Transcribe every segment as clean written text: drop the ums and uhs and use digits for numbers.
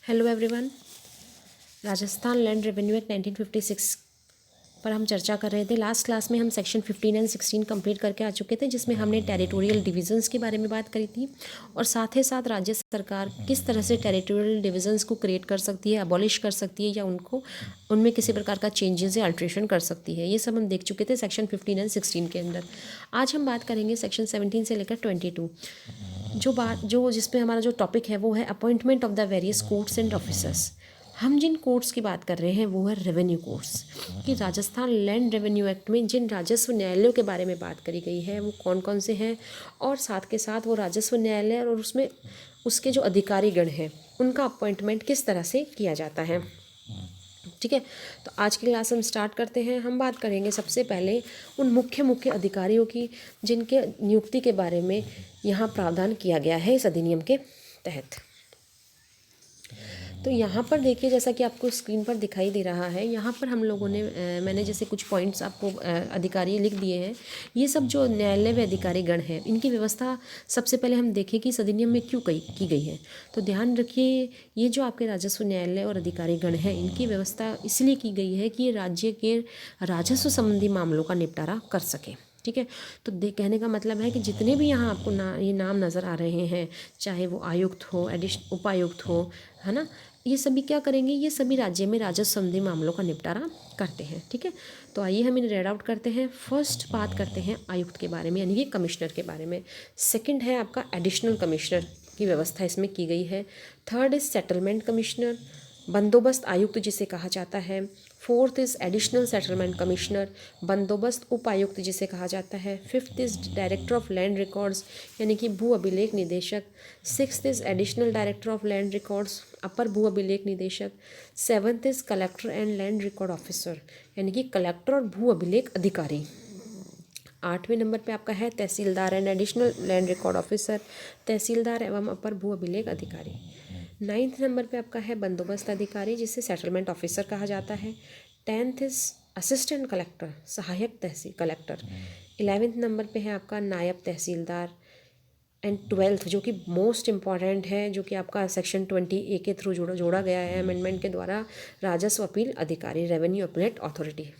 Hello everyone. Rajasthan land revenue act 1956 पर हम चर्चा कर रहे थे। लास्ट क्लास में हम सेक्शन 15 एंड 16 कंप्लीट करके आ चुके थे, जिसमें हमने टेरिटोरियल डिविजन्स के बारे में बात करी थी और साथ ही साथ राज्य सरकार किस तरह से टेरिटोरियल डिविजन्स को क्रिएट कर सकती है, अबॉलिश कर सकती है या उनको उनमें किसी प्रकार का चेंजेस या अल्ट्रेशन कर सकती है। ये सब हम देख चुके थे सेक्शन 15 एंड 16 के अंदर। आज हम बात करेंगे सेक्शन 17 से लेकर 22। जो जिस पे हमारा जो टॉपिक है वो है appointment of the various courts and officers. हम जिन कोर्ट्स की बात कर रहे हैं वो है रेवेन्यू कोर्ट्स, कि राजस्थान लैंड रेवेन्यू एक्ट में जिन राजस्व न्यायालयों के बारे में बात करी गई है वो कौन कौन से हैं, और साथ के साथ वो राजस्व न्यायालय और उसमें उसके जो अधिकारीगण हैं उनका अपॉइंटमेंट किस तरह से किया जाता है। ठीक है, तो आज की क्लास हम स्टार्ट करते हैं। हम बात करेंगे सबसे पहले उन मुख्य मुख्य अधिकारियों की जिनके नियुक्ति के बारे में यहाँ प्रावधान किया गया है इस अधिनियम के तहत। तो यहाँ पर देखिए, जैसा कि आपको स्क्रीन पर दिखाई दे रहा है, यहाँ पर हम लोगों ने मैंने जैसे कुछ पॉइंट्स आपको अधिकारी लिख दिए हैं। ये सब जो न्यायालय व अधिकारी गण हैं इनकी व्यवस्था सबसे पहले हम देखें कि इस अधिनियम में क्यों की गई है। तो ध्यान रखिए, ये जो आपके राजस्व न्यायालय और अधिकारी गण हैं इनकी व्यवस्था इसलिए की गई है कि ये राज्य के राजस्व संबंधी मामलों का निपटारा कर सके। ठीक है, तो कहने का मतलब है कि जितने भी यहाँ आपको ये नाम नज़र आ रहे हैं, चाहे वो आयुक्त हो, उपायुक्त हो, है ना, ये सभी क्या करेंगे, ये सभी राज्य में राजस्व संबंधी मामलों का निपटारा करते हैं। ठीक है, तो आइए हम इन्हें रेड आउट करते हैं। फर्स्ट बात करते हैं आयुक्त के बारे में, यानी कि कमिश्नर के बारे में। सेकंड है आपका एडिशनल कमिश्नर की व्यवस्था इसमें की गई है। थर्ड इज सेटलमेंट कमिश्नर, बंदोबस्त आयुक्त जिसे कहा जाता है। Fourth is additional settlement commissioner, बंदोबस्त उपायुक्त जिसे कहा जाता है। Fifth is director of land records, यानी कि भू अभिलेख निदेशक। Sixth is additional director of land records, अपर भू अभिलेख निदेशक। Seventh is collector and land record officer, यानी कि कलेक्टर और भू अभिलेख अधिकारी। 8वें नंबर पे आपका है tehsildar and additional land record officer, tehsildar एवं अपर भू अभिलेख अधिकारी। 9th नंबर पे आपका है बंदोबस्त अधिकारी जिसे सेटलमेंट ऑफिसर कहा जाता है। 10th इज असिस्टेंट कलेक्टर, सहायक तहसील कलेक्टर। 11th नंबर पे है आपका नायब तहसीलदार। एंड 12th जो कि मोस्ट इम्पॉर्टेंट है, जो कि आपका सेक्शन 20A के थ्रू जोड़ा गया है अमेंडमेंट के द्वारा, राजस्व अपील अधिकारी, रेवेन्यू अपीलेट अथॉरिटी।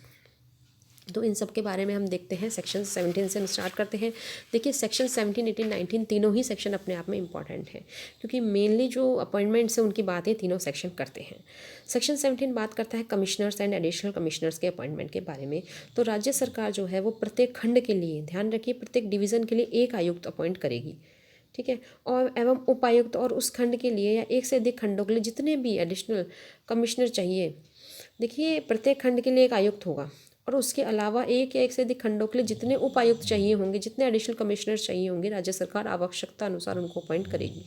तो इन सब के बारे में हम देखते हैं। सेक्शन 17 से हम स्टार्ट करते हैं। देखिए, सेक्शन 17, 18, 19 तीनों ही सेक्शन अपने आप में इंपॉर्टेंट हैं, क्योंकि मेनली जो अपॉइंटमेंट्स हैं उनकी बातें तीनों सेक्शन करते हैं। सेक्शन 17 बात करता है कमिश्नर्स एंड एडिशनल कमिश्नर्स के अपॉइंटमेंट के बारे में। तो राज्य सरकार जो है वो प्रत्येक खंड के लिए, ध्यान रखिए, प्रत्येक डिवीज़न के लिए एक आयुक्त अपॉइंट करेगी। ठीक है, और एवं उपायुक्त, और उस खंड के लिए या एक से अधिक खंडों के लिए जितने भी एडिशनल कमिश्नर चाहिए, देखिए प्रत्येक खंड के लिए एक आयुक्त होगा, और उसके अलावा एक या एक से अधिक खंडों के लिए जितने उपायुक्त चाहिए होंगे, जितने एडिशनल कमिश्नर्स चाहिए होंगे, राज्य सरकार आवश्यकता अनुसार उनको अपॉइंट करेगी।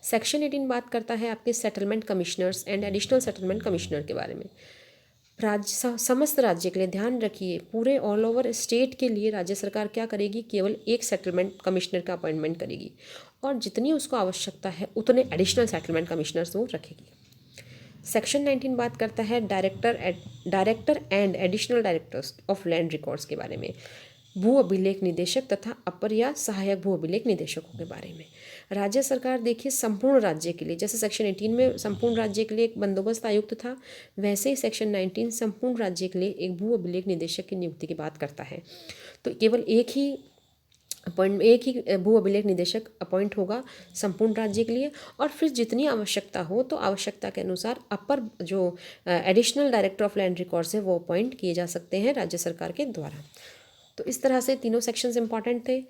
सेक्शन 18 बात करता है आपके settlement commissioners and additional settlement commissioner के बारे में। समस्त राज्य के लिए, ध्यान रखिए, पूरे ऑल ओवर स्टेट के लिए राज्य सरकार क्या करेगी, केवल एक सेटलमेंट कमिश्नर का अपॉइंटमेंट करेगी, और जितनी उसको आवश्यकता है उतने एडिशनल सेटलमेंट कमिश्नर्स वो रखेगी। सेक्शन 19 बात करता है director and additional directors of land records के बारे में, भू अभिलेख निदेशक तथा अपर या सहायक भू अभिलेख निदेशकों के बारे में। राज्य सरकार, देखिए, संपूर्ण राज्य के लिए, जैसे सेक्शन 18 में संपूर्ण राज्य के लिए एक बंदोबस्त आयुक्त था, वैसे ही सेक्शन 19 संपूर्ण राज्य के लिए एक भू अभिलेख निदेशक की नियुक्ति की बात करता है। तो केवल एक ही भू अभिलेख निदेशक अपॉइंट होगा संपूर्ण राज्य के लिए, और फिर जितनी आवश्यकता हो तो आवश्यकता के अनुसार अपर जो additional director of land records है वो अपॉइंट किए जा सकते हैं राज्य सरकार के द्वारा। तो इस तरह से तीनों सेक्शंस इंपॉर्टेंट थे।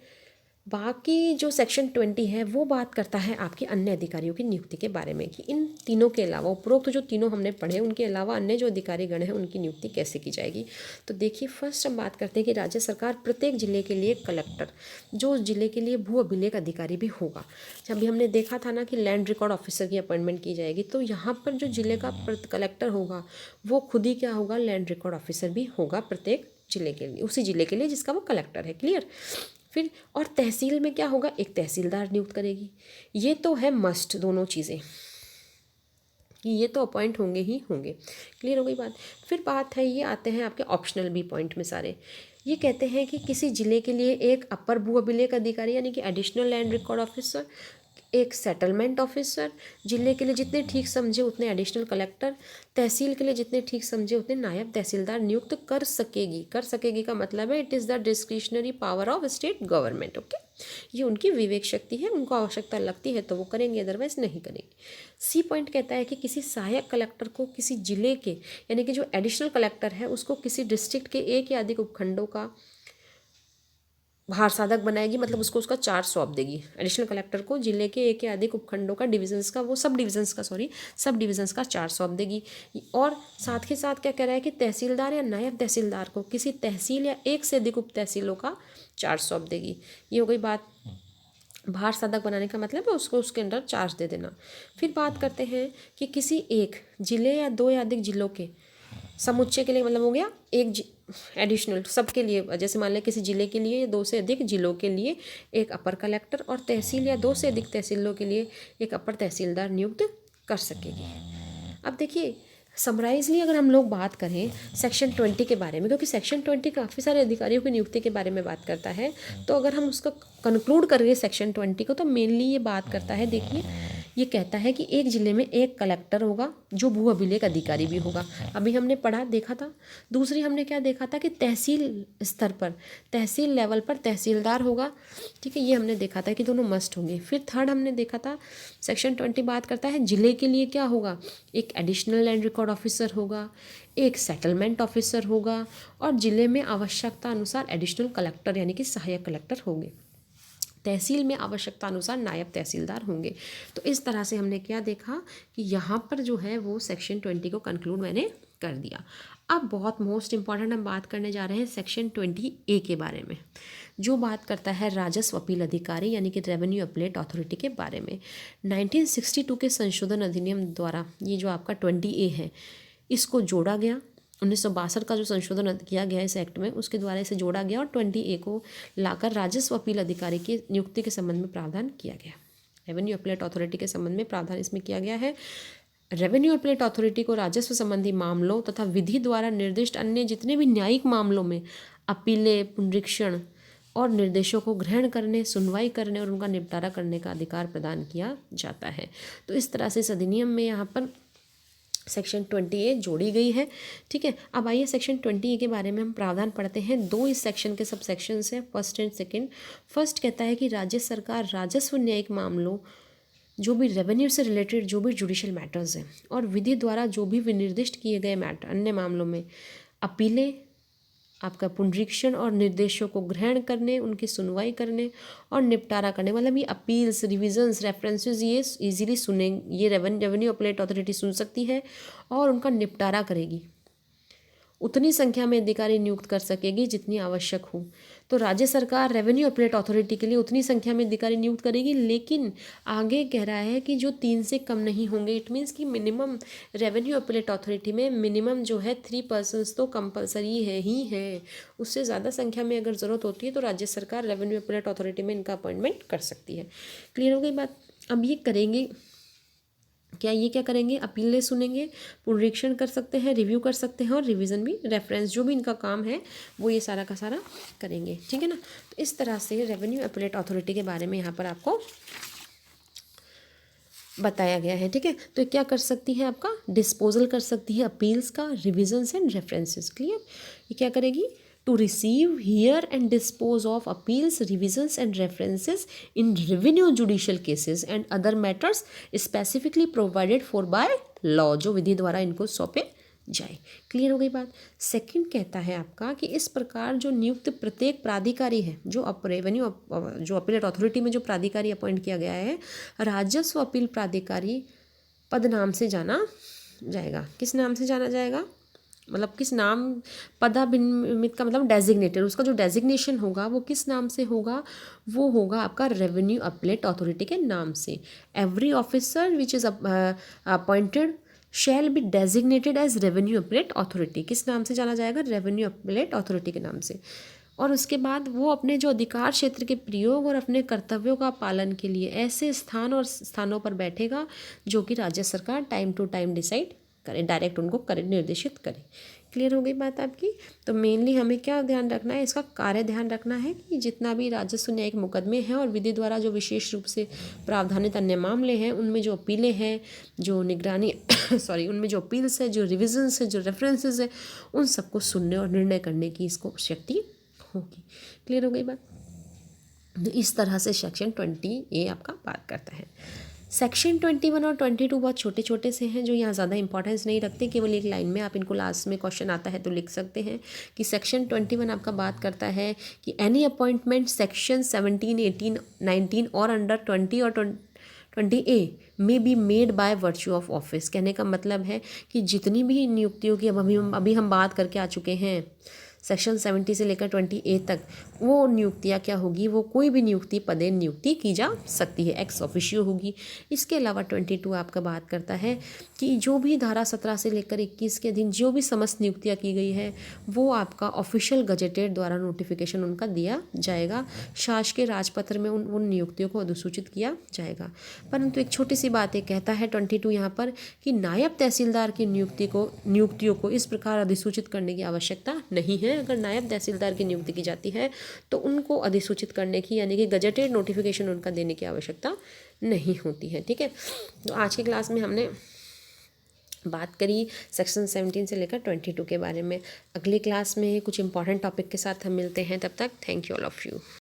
बाकी जो सेक्शन 20 है वो बात करता है आपके अन्य अधिकारियों की नियुक्ति के बारे में, कि इन तीनों के अलावा, उपरोक्त जो तीनों हमने पढ़े, उनके अलावा अन्य जो अधिकारी गण हैं उनकी नियुक्ति कैसे की जाएगी। तो देखिए, फर्स्ट हम बात करते हैं कि राज्य सरकार प्रत्येक जिले के लिए कलेक्टर, जो उस जिले के लिए भू अभिलेख अधिकारी भी होगा। जब भी हमने देखा था ना कि लैंड रिकॉर्ड ऑफिसर की अपॉइंटमेंट की जाएगी, तो यहाँ पर जो जिले का कलेक्टर होगा वो खुद ही क्या होगा, लैंड रिकॉर्ड ऑफिसर भी होगा प्रत्येक जिले के लिए, उसी जिले के लिए जिसका वो कलेक्टर है। क्लियर। फिर और तहसील में क्या होगा, एक तहसीलदार नियुक्त करेगी। ये तो है मस्ट, दोनों चीज़ें कि ये तो अपॉइंट होंगे ही होंगे। क्लियर हो गई बात। फिर बात है, ये आते हैं आपके ऑप्शनल भी पॉइंट में सारे। ये कहते हैं कि किसी जिले के लिए एक अपर भू अभिलेख अधिकारी, यानी कि एडिशनल लैंड रिकॉर्ड ऑफिसर, एक सेटलमेंट ऑफिसर, जिले के लिए जितने ठीक समझे उतने एडिशनल कलेक्टर, तहसील के लिए जितने ठीक समझे उतने नायब तहसीलदार नियुक्त कर सकेगी। कर सकेगी का मतलब है it is the discretionary power of state government. Okay, ये उनकी विवेक शक्ति है, उनको आवश्यकता लगती है तो वो करेंगे, अदरवाइज नहीं करेंगे। सी पॉइंट कहता है कि किसी सहायक कलेक्टर को किसी जिले के, यानी कि जो एडिशनल कलेक्टर है उसको किसी डिस्ट्रिक्ट के एक या अधिक उपखंडों का भार साधक बनाएगी, मतलब उसको उसका चार्ज सौंप देगी। एडिशनल कलेक्टर को जिले के एक या अधिक उपखंडों का, डिविजन्स का, वो सब डिविजन्स का चार्ज सौंप देगी। और साथ के साथ क्या कह रहा है कि तहसीलदार या नायब तहसीलदार को किसी तहसील या एक से अधिक उप तहसीलों का चार्ज सौंप देगी। ये हो गई बात। भार साधक बनाने का मतलब है उसको उसके अंडर चार्ज दे देना। फिर बात करते हैं कि किसी एक जिले या दो या अधिक जिलों के समुच्चय के लिए, मतलब हो गया एक एडिशनल सबके लिए, जैसे मान लें किसी जिले के लिए 2 से अधिक जिलों के लिए एक अपर कलेक्टर, और तहसील या 2 से अधिक तहसीलों के लिए एक अपर तहसीलदार नियुक्त कर सकेगी। अब देखिए समराइजली अगर हम लोग बात करें सेक्शन 20 के बारे में, क्योंकि सेक्शन 20 काफ़ी सारे अधिकारियों की नियुक्ति के बारे में बात करता है, तो अगर हम उसका कंक्लूड करेंगे सेक्शन 20 को, तो मेनली ये बात करता है, देखिए ये कहता है कि एक ज़िले में एक कलेक्टर होगा जो भू अभिलेख अधिकारी भी होगा। अभी हमने पढ़ा देखा था। दूसरी हमने क्या देखा था कि तहसील स्तर पर, तहसील लेवल पर तहसीलदार होगा। ठीक है, ये हमने देखा था कि दोनों मस्ट होंगे। फिर थर्ड हमने देखा था सेक्शन 20 बात करता है जिले के लिए क्या होगा, एक एडिशनल लैंड रिकॉर्ड ऑफिसर होगा, एक सेटलमेंट ऑफिसर होगा, और जिले में आवश्यकता अनुसार एडिशनल कलेक्टर यानी कि सहायक कलेक्टर होंगे। तहसील में आवश्यकता अनुसार नायब तहसीलदार होंगे। तो इस तरह से हमने क्या देखा कि यहाँ पर जो है वो सेक्शन 20 को कंक्लूड मैंने कर दिया। अब बहुत मोस्ट इंपॉर्टेंट हम बात करने जा रहे हैं सेक्शन 20A के बारे में, जो बात करता है राजस्व अपील अधिकारी यानी कि रेवेन्यू अपीलेट अथॉरिटी के बारे में। 1962 के संशोधन अधिनियम द्वारा ये जो आपका 20A है इसको जोड़ा गया। 1962 का जो संशोधन किया गया इस एक्ट में, उसके द्वारा इसे जोड़ा गया और 20A को लाकर राजस्व अपील अधिकारी की नियुक्ति के संबंध में प्रावधान किया गया। रेवेन्यू अपीलेट अथॉरिटी के संबंध में प्रावधान इसमें किया गया है। रेवेन्यू अपीलेट अथॉरिटी को राजस्व संबंधी मामलों तथा विधि द्वारा निर्दिष्ट अन्य जितने भी न्यायिक मामलों में अपीलें, पुनरीक्षण और निर्देशों को ग्रहण करने, सुनवाई करने और उनका निपटारा करने का अधिकार प्रदान किया जाता है। तो इस तरह से इस अधिनियम में यहाँ पर सेक्शन 20A जोड़ी गई है। ठीक है, अब आइए सेक्शन 20A के बारे में हम प्रावधान पढ़ते हैं। दो इस सेक्शन के सब सेक्शंस हैं, फर्स्ट एंड सेकंड। फर्स्ट कहता है कि राज्य सरकार राजस्व न्यायिक मामलों, जो भी रेवेन्यू से रिलेटेड जो भी जुडिशियल मैटर्स हैं और विधि द्वारा जो भी विनिर्दिष्ट किए गए मैटर अन्य मामलों में अपीलें, आपका पुनरीक्षण और निर्देशों को ग्रहण करने, उनकी सुनवाई करने और निपटारा करने, मतलब ये अपील्स, रिविजन्स, रेफरेंसेस ये इजीली सुनेंगे, ये रेवेन्यू अपीलेट अथॉरिटी सुन सकती है और उनका निपटारा करेगी। उतनी संख्या में अधिकारी नियुक्त कर सकेगी जितनी आवश्यक हो। तो राज्य सरकार रेवेन्यू अपीलेट अथॉरिटी के लिए उतनी संख्या में अधिकारी नियुक्त करेगी, लेकिन आगे कह रहा है कि जो 3 से कम नहीं होंगे। इट मीन्स कि मिनिमम रेवेन्यू अपीलेट अथॉरिटी में मिनिमम जो है 3 पर्सन्स तो कंपलसरी है ही है। उससे ज़्यादा संख्या में अगर ज़रूरत होती है तो राज्य सरकार रेवेन्यू अपीलेट अथॉरिटी में इनका अपॉइंटमेंट कर सकती है। क्लियर हो गई बात। अब ये करेंगे क्या, ये क्या करेंगे, अपीलें सुनेंगे, पुनरीक्षण कर सकते हैं, रिव्यू कर सकते हैं और रिवीजन भी, रेफरेंस जो भी इनका काम है वो ये सारा का सारा करेंगे। ठीक है ना। तो इस तरह से रेवेन्यू अपीलेट अथॉरिटी के बारे में यहाँ पर आपको बताया गया है। ठीक है, तो क्या कर सकती है, आपका डिस्पोजल कर सकती है अपील्स का, रिविजन्स एंड रेफरेंसेस। क्लियर, ये क्या करेगी, to receive, hear and dispose of appeals, revisions and references in revenue judicial cases and other matters specifically provided for by law, जो विधि द्वारा इनको सौंपे जाए। क्लियर हो गई बात। सेकंड कहता है आपका कि इस प्रकार जो नियुक्त प्रत्येक प्राधिकारी है, जो रेवेन्यू जो अपीलेट अथॉरिटी में जो प्राधिकारी अपॉइंट किया गया है, राजस्व अपील प्राधिकारी पद नाम से जाना जाएगा। किस नाम से जाना जाएगा, मतलब किस नाम, पदाभिनिमित का मतलब डेजिग्नेटेड, उसका जो डेजिग्नेशन होगा वो किस नाम से होगा, वो होगा आपका रेवेन्यू अपीलेट अथॉरिटी के नाम से। Every officer which is appointed shall be designated as revenue appellate authority. किस नाम से जाना जाएगा, रेवेन्यू अपीलेट अथॉरिटी के नाम से। और उसके बाद वो अपने जो अधिकार क्षेत्र के प्रयोग और अपने कर्तव्यों का पालन के लिए ऐसे स्थानों पर बैठेगा जो कि राज्य सरकार टाइम टू टाइम डिसाइड करे, डायरेक्ट उनको करे, निर्देशित करे। क्लियर हो गई बात आपकी। तो मेनली हमें क्या ध्यान रखना है, इसका कार्य ध्यान रखना है कि जितना भी राजस्व न्यायिक मुकदमे हैं और विधि द्वारा जो विशेष रूप से प्रावधानित अन्य मामले हैं, उनमें जो अपीलें हैं, जो निगरानी सॉरी, उनमें जो अपील्स है, जो रिविजन्स है, जो रेफरेंसेस है, उन सबको सुनने और निर्णय करने की इसको शक्ति होगी। क्लियर हो गई बात। तो इस तरह से सेक्शन 20A आपका बात करता है। सेक्शन 21 और 22 बहुत छोटे छोटे से हैं, जो यहाँ ज़्यादा इंपॉर्टेंस नहीं रखते, केवल एक लाइन में आप इनको लास्ट में क्वेश्चन आता है तो लिख सकते हैं कि सेक्शन 21 आपका बात करता है कि एनी अपॉइंटमेंट सेक्शन 17, 18, 19 और अंडर 20 और 20A में be made by virtue of office. कहने का मतलब है कि जितनी भी नियुक्तियों की अभी हम बात करके आ चुके हैं सेक्शन 70 से लेकर 20A तक, वो नियुक्तियाँ क्या होगी, वो कोई भी नियुक्ति पदे नियुक्ति की जा सकती है, एक्स ऑफिशियो होगी। इसके अलावा 22 आपका बात करता है कि जो भी धारा 17 से लेकर 21 के अधीन जो भी समस्त नियुक्तियाँ की गई है, वो आपका ऑफिशियल गजेटेड द्वारा नोटिफिकेशन उनका दिया जाएगा, शासकीय राजपत्र में उन नियुक्तियों को अधिसूचित किया जाएगा। परंतु एक छोटी सी बात ये कहता है 22 यहाँ पर कि नायब तहसीलदार की नियुक्तियों को इस प्रकार अधिसूचित करने की आवश्यकता नहीं है। अगर नायब तहसीलदार की नियुक्ति की जाती है तो उनको अधिसूचित करने की, यानी कि गजेटेड नोटिफिकेशन उनका देने की आवश्यकता नहीं होती है। ठीक है, तो आज की क्लास में हमने बात करी सेक्शन 17 से लेकर 22 के बारे में। अगली क्लास में कुछ इंपॉर्टेंट टॉपिक के साथ हम मिलते हैं, तब तक thank you all of you.